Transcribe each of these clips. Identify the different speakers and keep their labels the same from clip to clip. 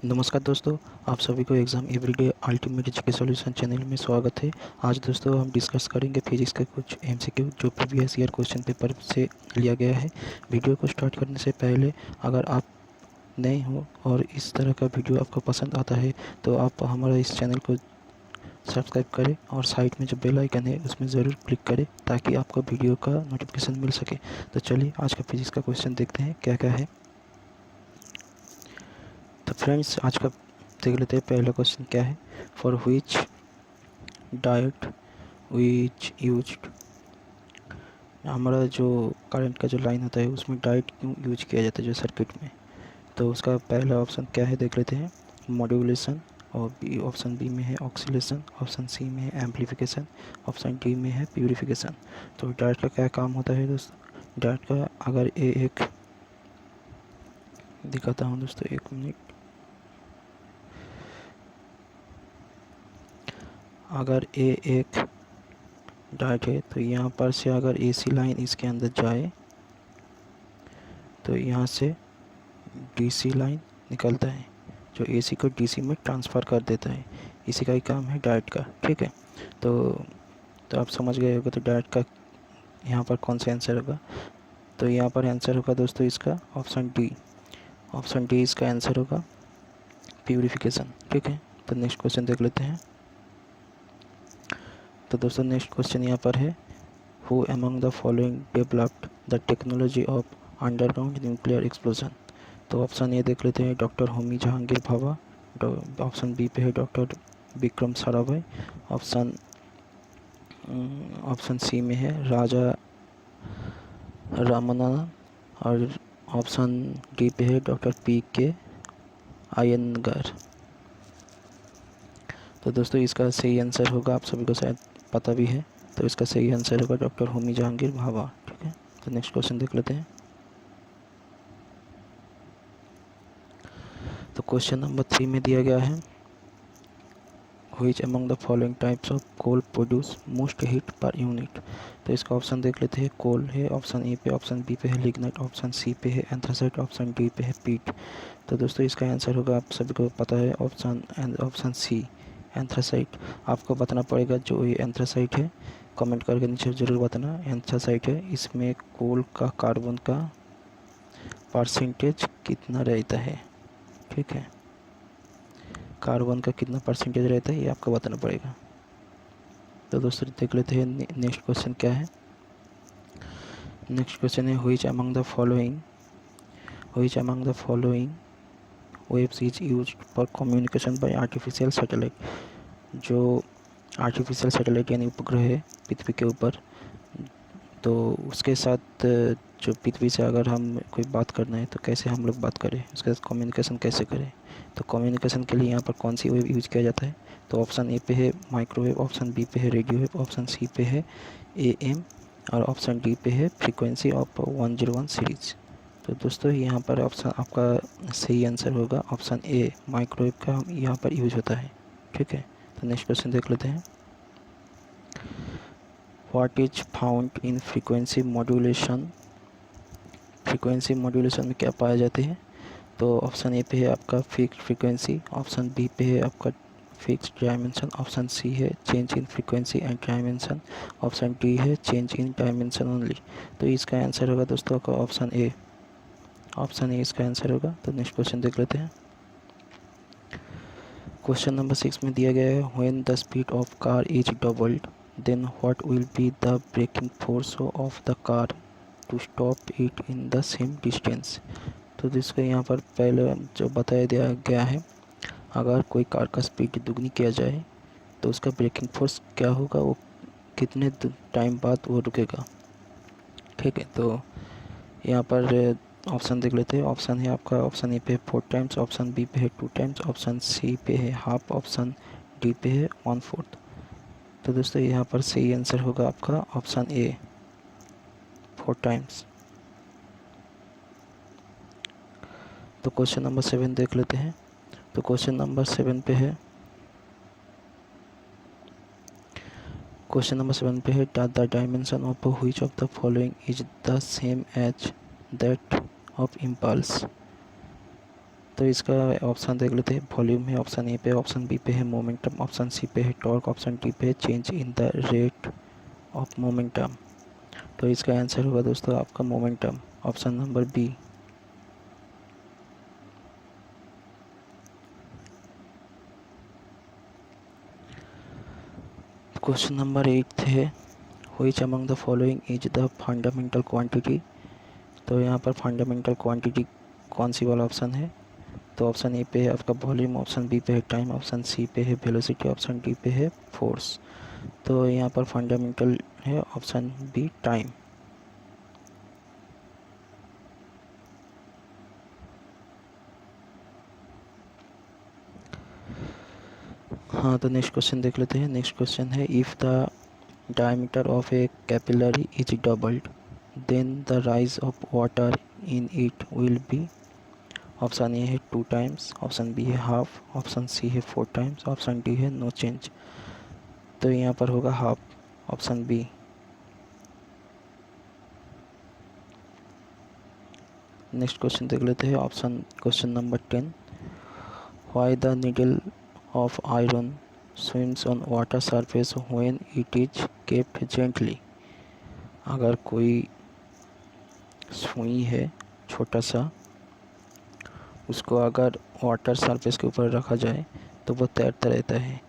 Speaker 1: नमस्कार दोस्तों, आप सभी को एग्ज़ाम एवरीडे अल्टीमेट के सॉल्यूशन चैनल में स्वागत है। आज दोस्तों हम डिस्कस करेंगे फिजिक्स के कुछ एमसीक्यू जो प्रीवियस ईयर क्वेश्चन पेपर से लिया गया है। वीडियो को स्टार्ट करने से पहले अगर आप नए हो और इस तरह का वीडियो आपको पसंद आता है तो आप हमारा इस चैनल को सब्सक्राइब करें और साइड में जो बेल आइकन है उसमें ज़रूर क्लिक करें ताकि आपको वीडियो का नोटिफिकेशन मिल सके। तो चलिए आज का फिजिक्स का क्वेश्चन देखते हैं क्या क्या है। तो फ्रेंड्स आज का देख लेते हैं पहला क्वेश्चन क्या है। For which diode which used, हमारा जो करंट का जो लाइन होता है उसमें डायोड क्यों यूज किया जाता है जो सर्किट में। तो उसका पहला ऑप्शन क्या है देख लेते हैं, मॉड्यूलेशन। और बी ऑप्शन बी में है ऑक्सीलेशन, ऑप्शन सी में है एम्पलीफिकेशन, ऑप्शन डी में है प्यूरिफिकेशन। तो डायोड का क्या काम होता है दोस्तों। डायोड का अगर ए एक दिखाता हूँ दोस्तों, एक मिनट। अगर ए एक डायोड है तो यहाँ पर से अगर एसी लाइन इसके अंदर जाए तो यहाँ से डीसी लाइन निकलता है जो एसी को डीसी में ट्रांसफ़र कर देता है। इसी का ही काम है डायोड का, ठीक है। तो आप समझ गए होगा। तो डायोड का यहाँ पर कौन सा आंसर होगा। तो यहाँ पर आंसर होगा दोस्तों इसका ऑप्शन डी। ऑप्शन डी इसका आंसर होगा प्यूरिफिकेशन, ठीक है। तो नेक्स्ट क्वेश्चन देख लेते हैं। तो दोस्तों नेक्स्ट क्वेश्चन यहाँ पर है, who among the following developed the technology of underground nuclear explosion. तो ऑप्शन ए देख लेते हैं doctor Homi Jehangir Bhabha, option B पे है doctor Vikram Sarabhai, option C में है राजा रामनाथन और ऑप्शन डी पे है डॉक्टर पी के अयंगार। तो दोस्तों इसका सही आंसर होगा, आप सभी को शायद पता भी है, तो इसका सही आंसर होगा डॉक्टर होमी जहांगीर भाभा, ठीक है। तो नेक्स्ट क्वेश्चन देख लेते हैं। तो क्वेश्चन नंबर 3 में दिया गया है, which among the following types of coal produce most heat per unit. तो इसका ऑप्शन देख लेते हैं, कोल है ऑप्शन ए पे, ऑप्शन बी पे है लिग्नाइट, ऑप्शन सी पे है एंथ्रासाइट, ऑप्शन डी पे है पीट। तो दोस्तों इसका आंसर होगा, आप सभी को पता है, ऑप्शन सी एंथ्रासाइट। आपको बताना पड़ेगा जो ये एंथ्रासाइट है, कमेंट करके नीचे ज़रूर बताना एंथ्रासाइट है। इसमें कोल का कार्बन का परसेंटेज कितना रहता है, ठीक है। कार्बन का कितना परसेंटेज रहता है ये आपको बताना पड़ेगा। तो दोस्तों देख लेते हैं नेक्स्ट क्वेश्चन क्या है। नेक्स्ट क्वेश्चन है, which among the following waves is used for communication bye artificial satellite. जो आर्टिफिशियल सैटेलाइट यानी उपग्रह है पृथ्वी के ऊपर, तो उसके साथ जो पृथ्वी से अगर हम कोई बात करना है तो कैसे हम लोग बात करें, उसके साथ कम्युनिकेशन कैसे करें। तो कम्युनिकेशन के लिए यहाँ पर कौन सी वेव यूज किया जाता है। तो ऑप्शन ए पे है माइक्रोवेव, ऑप्शन बी पे है रेडियो वेव, ऑप्शन सी पे है एएम और ऑप्शन डी पे है फ्रीक्वेंसी ऑफ 101 सीरीज। तो दोस्तों यहाँ पर ऑप्शन आपका सही आंसर होगा ऑप्शन ए, माइक्रोवेव का यहाँ पर यूज होता है, ठीक है। तो नेक्स्ट क्वेश्चन देख लेते हैं, what is found in frequency modulation. Frequency modulation में क्या पाए जाते हैं। तो ऑप्शन ए पे है आपका फिक्स्ड फ्रीक्वेंसी, ऑप्शन बी पे है आपका फिक्स्ड डायमेंशन, ऑप्शन सी है change in frequency and dimension, option D है चेंज इन डायमेंशन ओनली। तो इसका आंसर होगा दोस्तों का ऑप्शन ए। ऑप्शन ए इसका आंसर होगा। तो नेक्स्ट क्वेश्चन देख लेते हैं। क्वेश्चन नंबर 6 में दिया गया है, when the speed of car is doubled then what will be the braking force of the car to stop it in the same distance. तो जिसको यहाँ पर पहले जो बताया दिया गया है, अगर कोई कार का स्पीड दुगनी किया जाए तो उसका ब्रेकिंग फोर्स क्या होगा, वो कितने टाइम बाद वो रुकेगा, ठीक है। तो यहाँ पर ऑप्शन देख लेते हैं। ऑप्शन है आपका, ऑप्शन ए पे है 4 टाइम्स, ऑप्शन बी पे है 2 टाइम्स, ऑप्शन सी पे है हाफ, ऑप्शन डी पे है 1/4। तो दोस्तों यहाँ पर सही आंसर होगा आपका ऑप्शन ए 4 टाइम्स। तो क्वेश्चन नंबर 7 देख लेते हैं। तो क्वेश्चन नंबर 7 पे है, the dimension of which of the following is the same as that of impulse. तो इसका ऑप्शन देख लेते हैं। वॉल्यूम है ऑप्शन ए पे, ऑप्शन बी पे है मोमेंटम, ऑप्शन सी पे है टॉर्क, ऑप्शन डी पे है change in the rate of momentum. तो इसका आंसर होगा दोस्तों आपका momentum, option number B. Question number 8 है, which among the following is the fundamental quantity. तो यहाँ पर फंडामेंटल क्वांटिटी कौन सी वाला ऑप्शन है। तो ऑप्शन ए पे है आपका वॉल्यूम, ऑप्शन बी पे है टाइम, ऑप्शन सी पे है वेलोसिटी, ऑप्शन डी पे है फोर्स। तो यहाँ पर फंडामेंटल है ऑप्शन बी टाइम। हाँ, तो नेक्स्ट क्वेश्चन देख लेते हैं। नेक्स्ट क्वेश्चन है, if the diameter of a capillary is doubled then the rise of water in it will be. Option A है 2 टाइम्स, ऑप्शन बी है हाफ, ऑप्शन सी है 4 times, option D है no change. तो यहाँ पर होगा half, option B. Next question देख लेते हैं। Question number 10, why the needle of iron swims on water surface when it is kept gently. अगर कोई सुई है छोटा सा, उसको अगर वाटर सरफेस के ऊपर रखा जाए तो वो तैरता रहता है।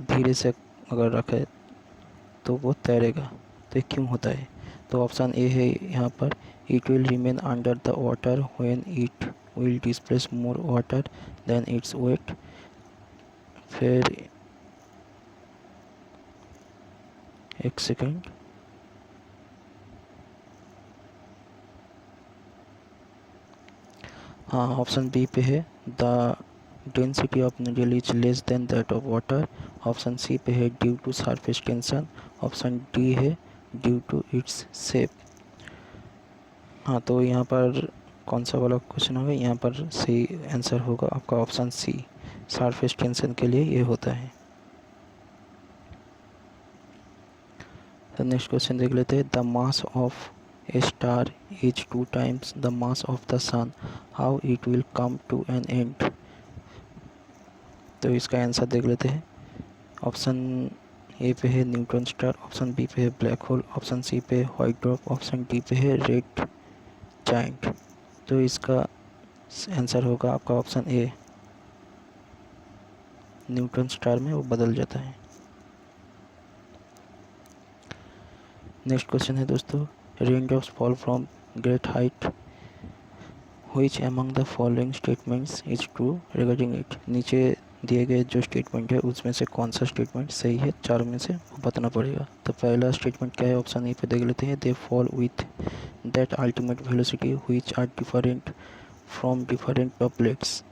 Speaker 1: धीरे से अगर रखे तो वो तैरेगा। तो ये क्यों होता है। तो ऑप्शन ए है यहाँ पर, it will remain under the water when it will displace more water than its weight. फिर एक सेकेंड, हाँ ऑप्शन बी पे है, the density of needle is less than that of water. Option C पे है due to surface tension, option D है due to its shape. हाँ, तो यहाँ पर कौन सा वाला क्वेश्चन होगा। यहाँ पर सही आंसर होगा आपका ऑप्शन सी, सरफेस टेंशन के लिए ये होता है। तो नेक्स्ट क्वेश्चन देख लेते हैं। The mass of a star is 2 times the mass of the sun, how it will come to an end. तो इसका आंसर देख लेते हैं। ऑप्शन ए पे है न्यूट्रॉन स्टार, ऑप्शन बी पे है ब्लैक होल, ऑप्शन सी पे है व्हाइट ड्रॉप, ऑप्शन डी पे है रेड जायंट। तो इसका आंसर होगा आपका ऑप्शन ए, न्यूट्रॉन स्टार में वो बदल जाता है। नेक्स्ट क्वेश्चन है दोस्तों, raindrops fall from great height, which among the following statements is true regarding it. नीचे दिए गए जो स्टेटमेंट है उसमें से कौन सा स्टेटमेंट सही है, चारों में से वो बताना पड़ेगा। तो पहला स्टेटमेंट क्या है, ऑप्शन ए पे देख लेते हैं। They fall with that ultimate velocity which are different from different droplets.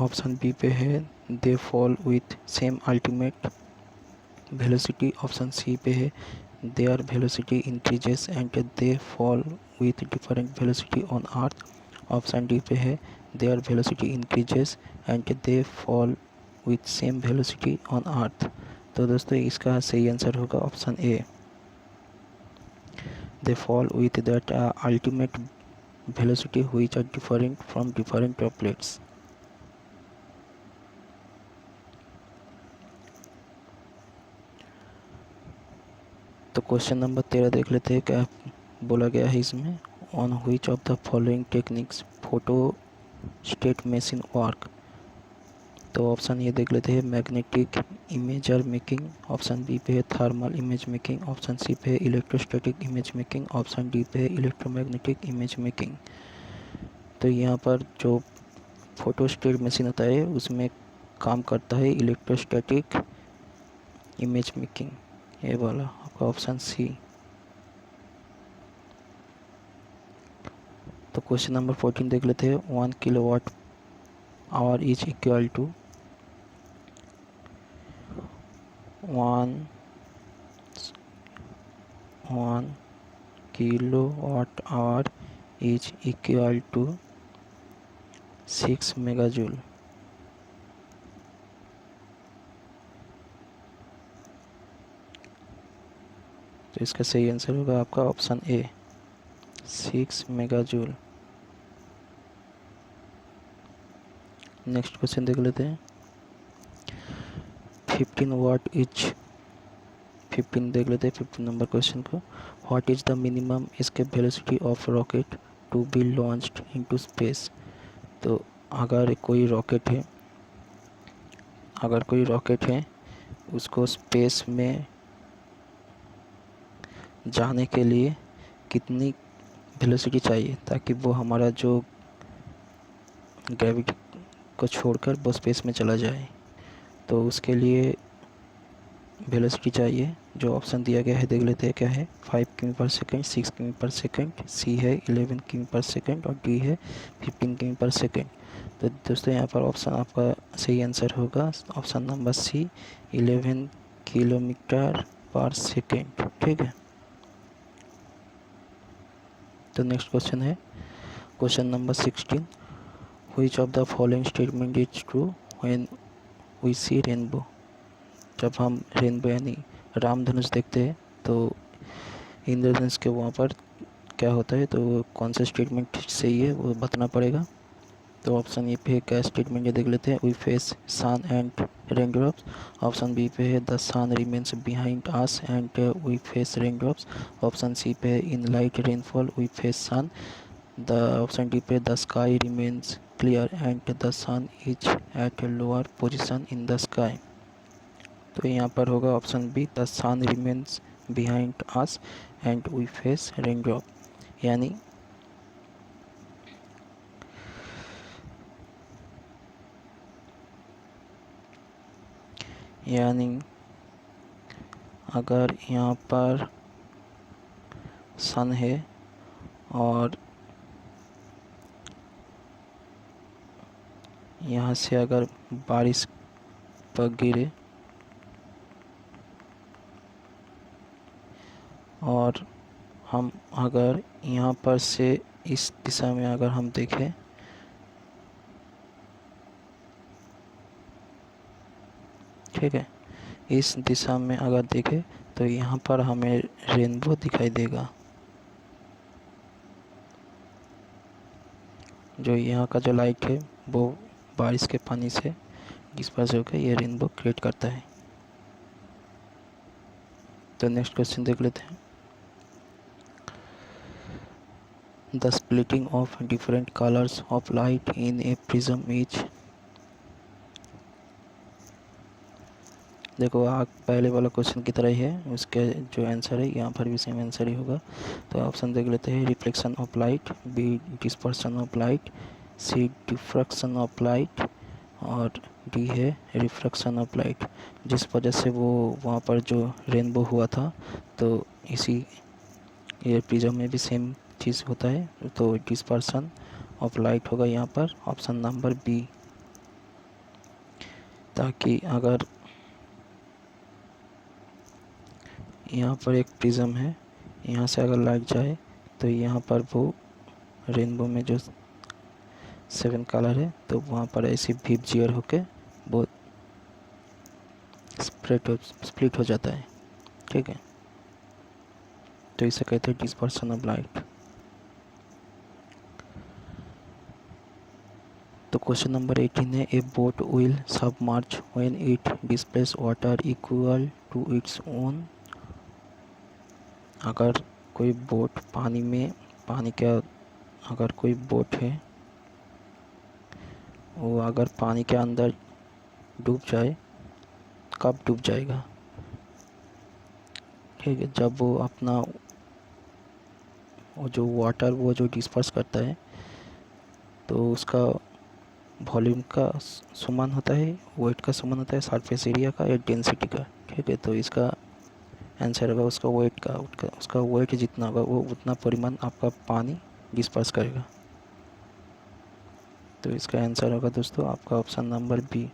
Speaker 1: Option B पे है they fall with same ultimate velocity. Option C पे है their velocity increases and they fall with different velocity on earth. Option D पे है their velocity increases and they fall with same velocity on earth. तो दोस्तों इसका सही answer होगा option A, they fall with that ultimate velocity which are different from different droplets. तो question number 13 देख लेते हैं, क्या बोला गया है इसमें। On which of the following techniques photostat machine work. तो ऑप्शन ये देख लेते हैं, magnetic imager making, option B पे है thermal image making, option C पे है electrostatic image making, option D पे है इलेक्ट्रोमैग्नेटिक इमेज मेकिंग। तो यहाँ पर जो फोटो स्टेट मशीन होता है उसमें काम करता है इलेक्ट्रोस्टैटिक इमेज मेकिंग, ये वाला आपका ऑप्शन सी। तो क्वेश्चन नंबर 14 देख लेते हैं। 1 kilowatt hour is equal to 1 kilowatt hour is equal to 6 megajoule. तो इसका सही आंसर होगा आपका option A, 6 megajoule. Next question देख लेते हैं। 15 वाट इज 15 देख लेते हैं 15 नंबर क्वेश्चन को। What is the minimum escape velocity of rocket to be launched into space. तो अगर कोई रॉकेट है उसको स्पेस में जाने के लिए कितनी वेलोसिटी चाहिए ताकि वो हमारा जो ग्रेविटी को छोड़कर वो स्पेस में चला जाए। तो उसके लिए वेलोसिटी चाहिए। जो ऑप्शन दिया गया है देख लेते हैं क्या है। 5 किमी पर सेकेंड, 6 किमी पर सेकेंड, सी है 11 किमी पर सेकेंड और डी है 15 किमी पर सेकेंड। तो दोस्तों यहाँ पर ऑप्शन आपका सही आंसर होगा option number C 11 kilometre per second. ठीक है। तो नेक्स्ट क्वेश्चन है question number 16। Which of the following statement is true when we see rainbow. जब हम रेनबो यानी रामधनुष देखते हैं तो इंद्रधनुष के वहाँ पर क्या होता है, तो कौन सा स्टेटमेंट सही है वो बताना पड़ेगा। तो ऑप्शन ए पे क्या स्टेटमेंट ये देख लेते हैं। We face sun and rain drops. Option B पे है the sun remains behind us and we face rain drops. Option C पे है in light rainfall we face sun. The option D पे the sky remains clear and the sun is at lower position in the sky. तो यहाँ पर होगा option B the sun remains behind us and we face rain drop. यानी अगर यहाँ पर सन है और यहाँ से अगर बारिश पर गिरे और हम अगर यहाँ पर से इस दिशा में अगर हम देखें ठीक है, इस दिशा में अगर देखें तो यहाँ पर हमें रेनबो दिखाई देगा। जो यहाँ का जो लाइट है वो बारिश के पानी से डिस्पर्स होकर ये रेनबो क्रिएट करता है। तो नेक्स्ट क्वेश्चन देख लेते हैं। The splitting of different colours of light in A prism is. देखो आग पहले वाला क्वेश्चन की तरह ही है, उसके जो आंसर है यहाँ पर भी सेम आंसर ही होगा। तो ऑप्शन देख लेते हैं। Reflection of light, B dispersion of light, C diffraction of light और डी है रिफ्रैक्शन ऑफ लाइट। जिस वजह से वो वहाँ पर जो रेनबो हुआ था तो इसी ये प्रिज्म में भी सेम चीज़ होता है। तो डिस्पर्सन ऑफ लाइट होगा यहाँ पर ऑप्शन नंबर बी। ताकि अगर यहाँ पर एक प्रिज्म है, यहाँ से अगर लाइट जाए तो यहाँ पर वो रेनबो में जो 7 कलर है तो वहाँ पर ऐसी भीप जियर होके वो स्प्लिट हो जाता है। ठीक है, तो इसे कहते हैं डिस्पर्सन ऑफ लाइट। तो क्वेश्चन नंबर 18 है। A boat will submerge when it displace water equal to its own. अगर कोई बोट अगर कोई बोट है वो अगर पानी के अंदर डूब जाए, कब डूब जाएगा? ठीक है, जब वो अपना वो जो वाटर वो जो डिस्पर्स करता है तो उसका वॉल्यूम का समान होता है, वेट का समान होता है सरफेस एरिया का या डेंसिटी का। ठीक है, तो इसका आंसर होगा उसका वेट का। उसका वेट जितना होगा वो उतना परिमाण आपका पानी डिस्पर्स करेगा। तो इसका आंसर होगा दोस्तों आपका option number B.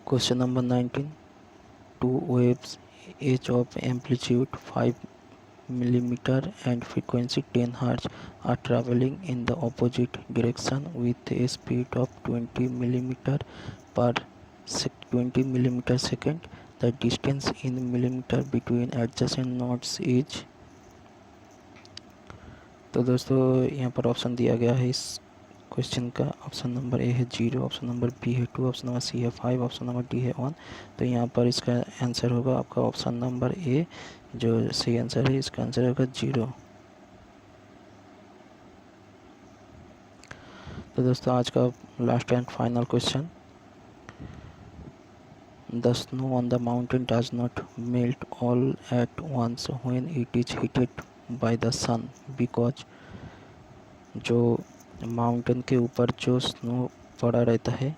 Speaker 1: Question number 19। Two waves each of amplitude 5 millimeter and frequency 10 Hz are traveling in the opposite direction with a speed of 20 millimeter per 20 millimeter second. The distance in millimeter between adjacent nodes is। तो दोस्तों यहाँ पर option दिया गया है इस question का। Option number A है 0, ऑप्शन नंबर बी है 2, ऑप्शन नंबर सी है 5, ऑप्शन नंबर डी है 1। तो यहाँ पर इसका आंसर होगा आपका ऑप्शन नंबर ए, जो सही आंसर है। इसका आंसर होगा 0। तो दोस्तों आज का last and final question. The snow on the mountain does not melt all at once when it is heated by the sun because जो माउंटेन के ऊपर जो स्नो पड़ा रहता है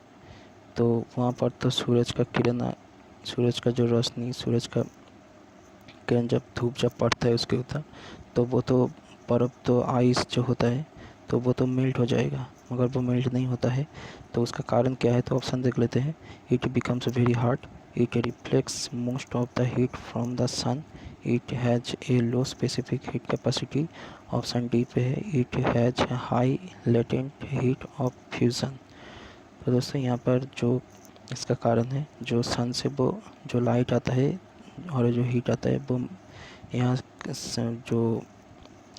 Speaker 1: तो वहाँ पर तो सूरज का जो रोशनी, सूरज का किरण, जब धूप जब पड़ता है उसके ऊपर, तो वो तो बर्फ़, तो आइस जो होता है तो वो तो मेल्ट हो जाएगा, मगर वो मेल्ट नहीं होता है। तो उसका कारण क्या है? तो ऑप्शन देख लेते हैं। It becomes very hard, it reflects most of the heat from the sun, it has a low specific heat capacity. Option D पे है it has high latent heat of fusion. तो दोस्तों यहाँ पर जो इसका कारण है, जो सन से वो जो लाइट आता है और जो हीट आता है वो यहाँ जो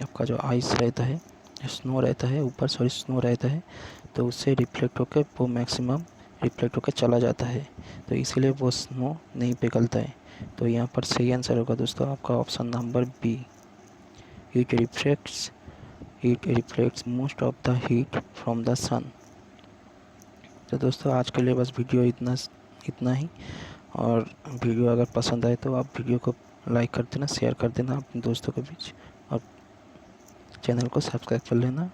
Speaker 1: आपका जो आइस रहता है, स्नो रहता है ऊपर, स्नो रहता है, तो उससे रिफ्लेक्ट होकर वो मैक्सिमम रिफ्लेक्ट होकर चला जाता है, तो इसीलिए वो स्नो नहीं पिघलता है। तो यहाँ पर सही आंसर होगा दोस्तों आपका option number B, it reflects most of the heat from the sun. तो दोस्तों आज के लिए बस वीडियो इतना ही। और वीडियो अगर पसंद आए तो आप वीडियो को लाइक कर देना, शेयर कर देना अपने दोस्तों के बीच, और चैनल को सब्सक्राइब कर लेना।